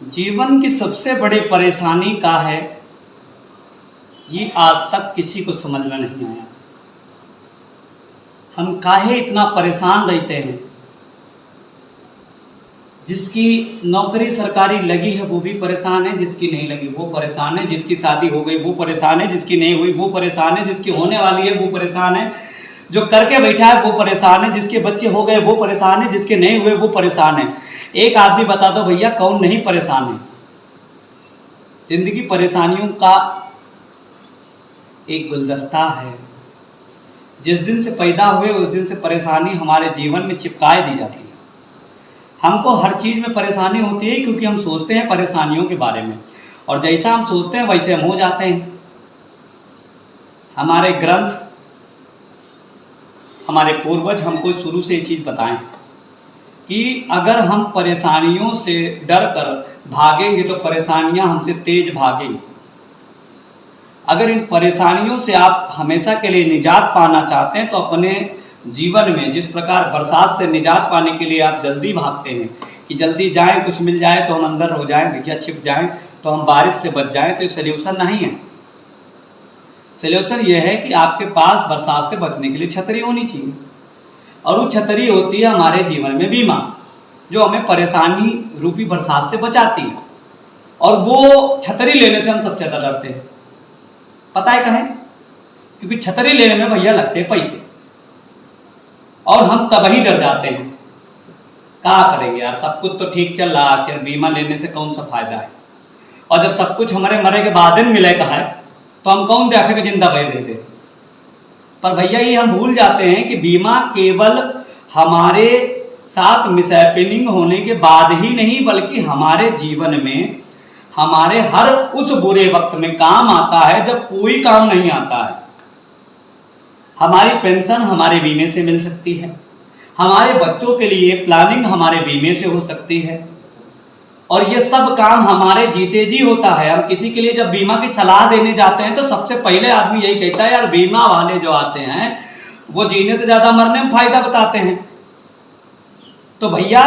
जीवन की सबसे बड़ी परेशानी का है, ये आज तक किसी को समझ में नहीं आया। हम काहे इतना परेशान रहते हैं। जिसकी नौकरी सरकारी लगी है वो भी परेशान है, जिसकी नहीं लगी वो परेशान है, जिसकी शादी हो गई वो परेशान है, जिसकी नहीं हुई वो परेशान है, जिसकी होने वाली है वो परेशान है, जो करके बैठा है वो परेशान है, जिसके बच्चे हो गए वो परेशान है, जिसके नहीं हुए वो परेशान है। एक आदमी बता दो भैया, कौन नहीं परेशान है। जिंदगी परेशानियों का एक गुलदस्ता है। जिस दिन से पैदा हुए उस दिन से परेशानी हमारे जीवन में चिपकाए दी जाती है। हमको हर चीज़ में परेशानी होती है क्योंकि हम सोचते हैं परेशानियों के बारे में, और जैसा हम सोचते हैं वैसे हम हो जाते हैं। हमारे ग्रंथ, हमारे पूर्वज हमको शुरू से ये चीज़ बताएं कि अगर हम परेशानियों से डर कर भागेंगे तो परेशानियां हमसे तेज भागेंगी। अगर इन परेशानियों से आप हमेशा के लिए निजात पाना चाहते हैं तो अपने जीवन में जिस प्रकार बरसात से निजात पाने के लिए आप जल्दी भागते हैं कि जल्दी जाएं, कुछ मिल जाए तो हम अंदर हो जाएं, भैया छिप जाएं तो हम बारिश से बच जाएं, तो ये सल्यूशन नहीं है। सल्यूशन ये है कि आपके पास बरसात से बचने के लिए छतरी होनी चाहिए, और वो छतरी होती है हमारे जीवन में बीमा, जो हमें परेशानी रूपी बरसात से बचाती है। और वो छतरी लेने से हम सबसे ज़्यादा डरते हैं। पता है कहें? क्योंकि छतरी लेने में भैया लगते हैं पैसे, और हम तभी डर जाते हैं। क्या करेंगे यार, सब कुछ तो ठीक चल रहा, आखिर बीमा लेने से कौन सा फायदा है। और जब सब कुछ हमारे मरे के बाद में मिलेगा है तो हम कौन देखे कि जिंदा बह देते। पर भैया ये हम भूल जाते हैं कि बीमा केवल हमारे साथ मिसहैपनिंग होने के बाद ही नहीं, बल्कि हमारे जीवन में हमारे हर उस बुरे वक्त में काम आता है जब कोई काम नहीं आता है। हमारी पेंशन हमारे बीमे से मिल सकती है, हमारे बच्चों के लिए प्लानिंग हमारे बीमे से हो सकती है, और ये सब काम हमारे जीते जी होता है। हम किसी के लिए जब बीमा की सलाह देने जाते हैं तो सबसे पहले आदमी यही कहता है, यार बीमा वाले जो आते हैं वो जीने से ज़्यादा मरने में फायदा बताते हैं। तो भैया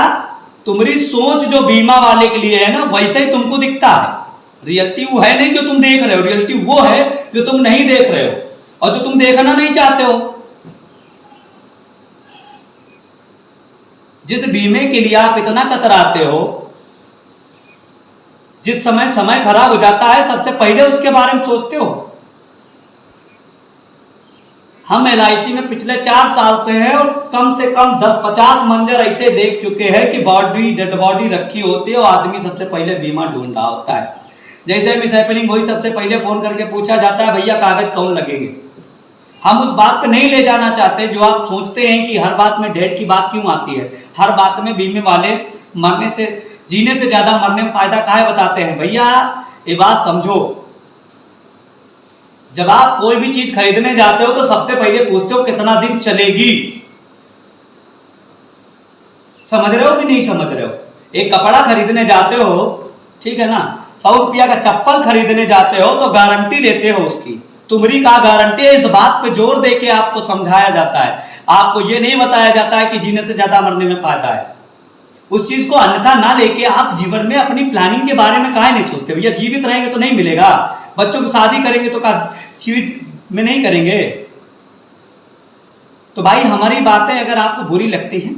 तुम्हारी सोच जो बीमा वाले के लिए है ना, वैसे ही तुमको दिखता है। रियलिटी वो है नहीं जो तुम देख रहे हो, रियलिटी वो है जो तुम नहीं देख रहे हो और जो तुम देखना नहीं चाहते हो। जिस बीमे के लिए आप इतना कतराते हो, जिस समय खराब हो जाता है सबसे पहले उसके बारे में सोचते हो। हम LIC में पिछले 4 साल से हैं और कम से कम 10-50 मंजर ऐसे देख चुके हैं कि डेड बॉडी रखी होती है और आदमी सबसे पहले बीमा ढूंढ रहा होता है। जैसे मिसहैपनिंग हुई सबसे पहले फोन करके पूछा जाता है, भैया कागज कौन लगेंगे। हम उस बात पे नहीं ले जाना चाहते जो आप सोचते हैं कि हर बात में डेट की बात क्यों आती है। हर बात में बीमे वाले मरने से, जीने से ज्यादा मरने में फायदा काहे बताते हैं। भैया ये बात समझो, जब आप कोई भी चीज खरीदने जाते हो तो सबसे पहले पूछते हो कितना दिन चलेगी। समझ रहे हो कि नहीं समझ रहे हो। एक कपड़ा खरीदने जाते हो, ठीक है ना, 100 रुपया का चप्पल खरीदने जाते हो तो गारंटी लेते हो उसकी। तुम्हारी का गारंटी है, इस बात पे जोर दे के आपको समझाया जाता है। आपको ये नहीं बताया जाता है कि जीने से ज्यादा मरने में फायदा है। उस चीज को अन्यथा ना लेके आप जीवन में अपनी प्लानिंग के बारे में काहे नहीं सोचते। भैया जीवित रहेंगे तो नहीं मिलेगा, बच्चों की शादी करेंगे तो का जीवित में नहीं करेंगे। तो भाई हमारी बातें अगर आपको बुरी लगती हैं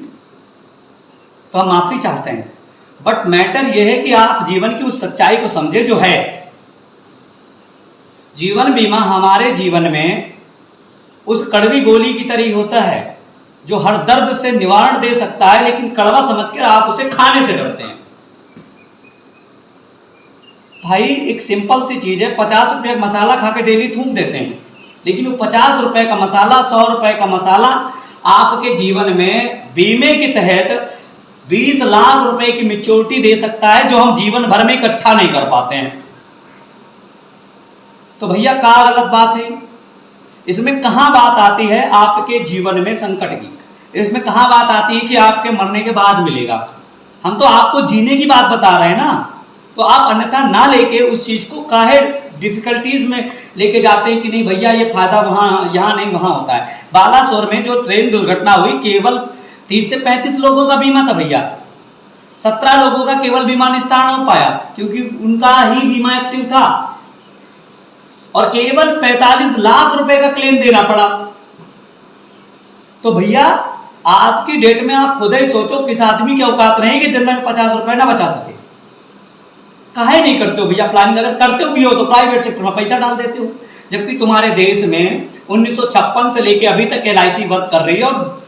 तो हम माफी चाहते हैं, बट मैटर यह है कि आप जीवन की उस सच्चाई को समझे जो है। जीवन बीमा हमारे जीवन में उस कड़वी गोली की तरह होता है जो हर दर्द से निवारण दे सकता है, लेकिन कड़वा समझकर आप उसे खाने से डरते हैं। भाई एक सिंपल सी चीज है, 50 रुपये का मसाला खा के डेली थूक देते हैं, लेकिन वो 50 रुपये का मसाला, 100 रुपये का मसाला आपके जीवन में बीमे के तहत 20 लाख रुपए की मैच्योरिटी दे सकता है, जो हम जीवन भर में इकट्ठा नहीं कर पाते हैं। तो भैया क्या गलत बात है इसमें? कहां बात आती है आपके जीवन में संकट की? इसमें कहां बात आती है कि आपके मरने के बाद मिलेगा? हम तो आपको जीने की बात बता रहे हैं ना। तो आप अन्यथा ना लेके उस चीज को काहे डिफिकल्टीज में लेके जाते हैं कि नहीं भैया ये फायदा वहां, यहाँ नहीं वहां होता है। बालासोर में जो ट्रेन दुर्घटना हुई, केवल 30 से 35 लोगों का बीमा था भैया। 17 लोगों का केवल बीमा निस्तारण हो पाया क्योंकि उनका ही बीमा एक्टिव था और केवल 45 लाख रुपए का क्लेम देना पड़ा। तो भैया आज की डेट में आप खुद ही सोचो किस आदमी की औकात नहीं कि दिन में 50 रुपए ना बचा सके। काहे नहीं करते हो भैया प्लानिंग? अगर करते हो भी हो तो प्राइवेट सेक्टर में पैसा डाल देते हो, जबकि तुम्हारे देश में 1956 से लेके अभी तक LIC वर्क कर रही है और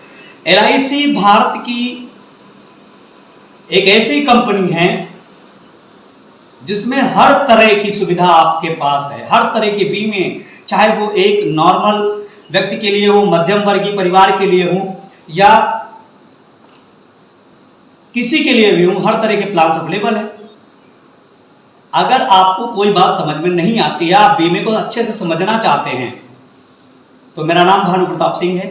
LIC भारत की एक ऐसी कंपनी है जिसमें हर तरह की सुविधा आपके पास है, हर तरह के बीमे, चाहे वो एक नॉर्मल व्यक्ति के लिए हो, मध्यम वर्गीय परिवार के लिए हो या किसी के लिए भी हो, हर तरह के प्लान अवेलेबल है। अगर आपको कोई बात समझ में नहीं आती है, आप बीमे को अच्छे से समझना चाहते हैं, तो मेरा नाम भानु प्रताप सिंह है।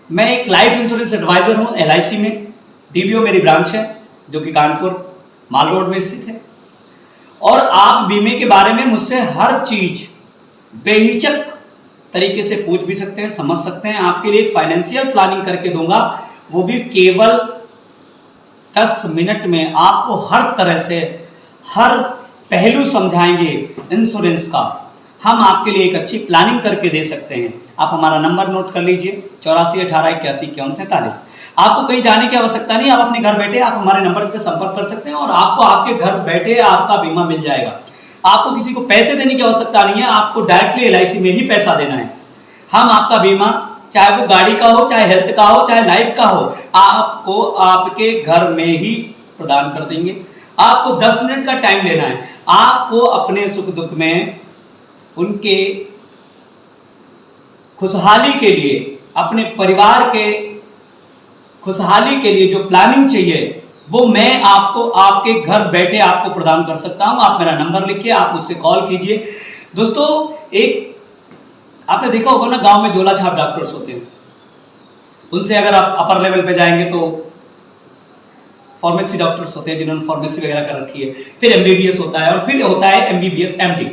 मैं एक लाइफ इंश्योरेंस एडवाइजर हूं LIC में। DBO मेरी ब्रांच है जो कि कानपुर माल रोड में स्थित है। और आप बीमे के बारे में मुझसे हर चीज बेहिचक तरीके से पूछ भी सकते हैं, समझ सकते हैं। आपके लिए एक फाइनेंशियल प्लानिंग करके दूंगा, वो भी केवल 10 मिनट में। आपको हर तरह से हर पहलू समझाएंगे इंश्योरेंस का। हम आपके लिए एक अच्छी प्लानिंग करके दे सकते हैं। आप हमारा नंबर नोट कर लीजिए 84 18 81 51 47। आपको कहीं जाने की आवश्यकता नहीं, आप अपने घर बैठे आप हमारे नंबर पर संपर्क कर सकते हैं और आपको आपके घर बैठे आपका बीमा मिल जाएगा। आपको किसी को पैसे देने की आवश्यकता नहीं है, आपको डायरेक्टली LIC में ही पैसा देना है। हम आपका बीमा, चाहे वो गाड़ी का हो, चाहे हेल्थ का हो, चाहे लाइफ का हो, आपको आपके घर में ही प्रदान कर देंगे। आपको 10 मिनट का टाइम लेना है। आपको अपने सुख दुख में उनके खुशहाली के लिए, अपने परिवार के खुशहाली के लिए जो प्लानिंग चाहिए वो मैं आपको आपके घर बैठे आपको प्रदान कर सकता हूं। आप मेरा नंबर लिखिए, आप मुझसे कॉल कीजिए। दोस्तों, एक आपने देखा होगा ना, गांव में झोला छाप डॉक्टर्स होते हैं, उनसे अगर आप अपर लेवल पे जाएंगे तो फार्मेसी डॉक्टर्स होते हैं जिन्होंने फार्मेसी वगैरह कर रखी है, फिर MBBS होता है और फिर होता है MBBS MD।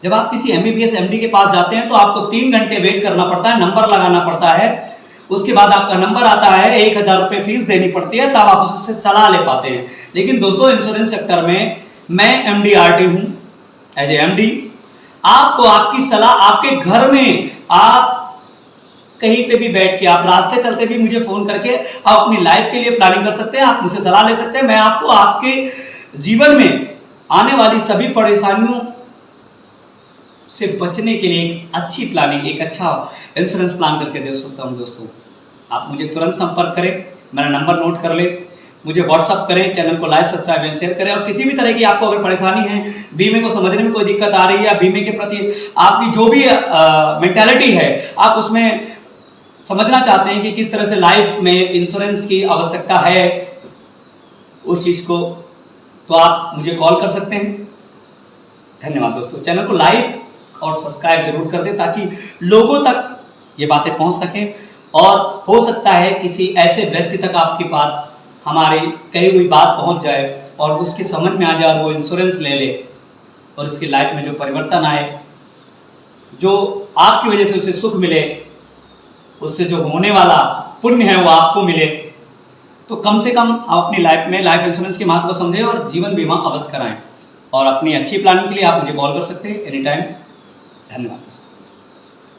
जब आप किसी MBBS MD के पास जाते हैं तो आपको 3 घंटे वेट करना पड़ता है, नंबर लगाना पड़ता है, उसके बाद आपका नंबर आता है, 1000 रुपये फीस देनी पड़ती है, तब आप उससे सलाह ले पाते हैं। लेकिन दोस्तों, इंश्योरेंस सेक्टर में मैं MDRT हूं, एज ए MD। आपको आपकी सलाह आपके घर में, आप कहीं पे भी बैठ के, आप रास्ते चलते भी मुझे फोन करके आप अपनी लाइफ के लिए प्लानिंग कर सकते हैं, आप मुझसे सलाह ले सकते हैं। मैं आपको आपके जीवन में आने वाली सभी परेशानियों से बचने के लिए एक अच्छी प्लानिंग, एक अच्छा इंश्योरेंस प्लान करके दे सकता हूं। दोस्तों, आप मुझे तुरंत संपर्क करें, मेरा नंबर नोट कर लें, मुझे व्हाट्सअप करें, चैनल को लाइक सब्सक्राइब एंड शेयर करें। और किसी भी तरह की आपको अगर परेशानी है, बीमे को समझने में कोई दिक्कत आ रही है या बीमे के प्रति आपकी जो भी मेंटालिटी है, आप उसमें समझना चाहते हैं कि किस तरह से लाइफ में इंश्योरेंस की आवश्यकता है उस चीज़ को, तो आप मुझे कॉल कर सकते हैं। धन्यवाद दोस्तों। चैनल को लाइक और सब्सक्राइब जरूर कर दें ताकि लोगों तक ये बातें पहुंच सकें और हो सकता है किसी ऐसे व्यक्ति तक आपकी बात, हमारी कही हुई बात पहुंच जाए और उसकी समझ में आ जाए और वो इंश्योरेंस ले ले और उसकी लाइफ में जो परिवर्तन आए, जो आपकी वजह से उसे सुख मिले, उससे जो होने वाला पुण्य है वो आपको मिले। तो कम से कम आप अपनी लाइफ में लाइफ इंश्योरेंस के महत्व को समझें और जीवन बीमा अवश्य कराएं। और अपनी अच्छी प्लानिंग के लिए आप मुझे कॉल कर सकते हैं एनी टाइम। धन्यवाद।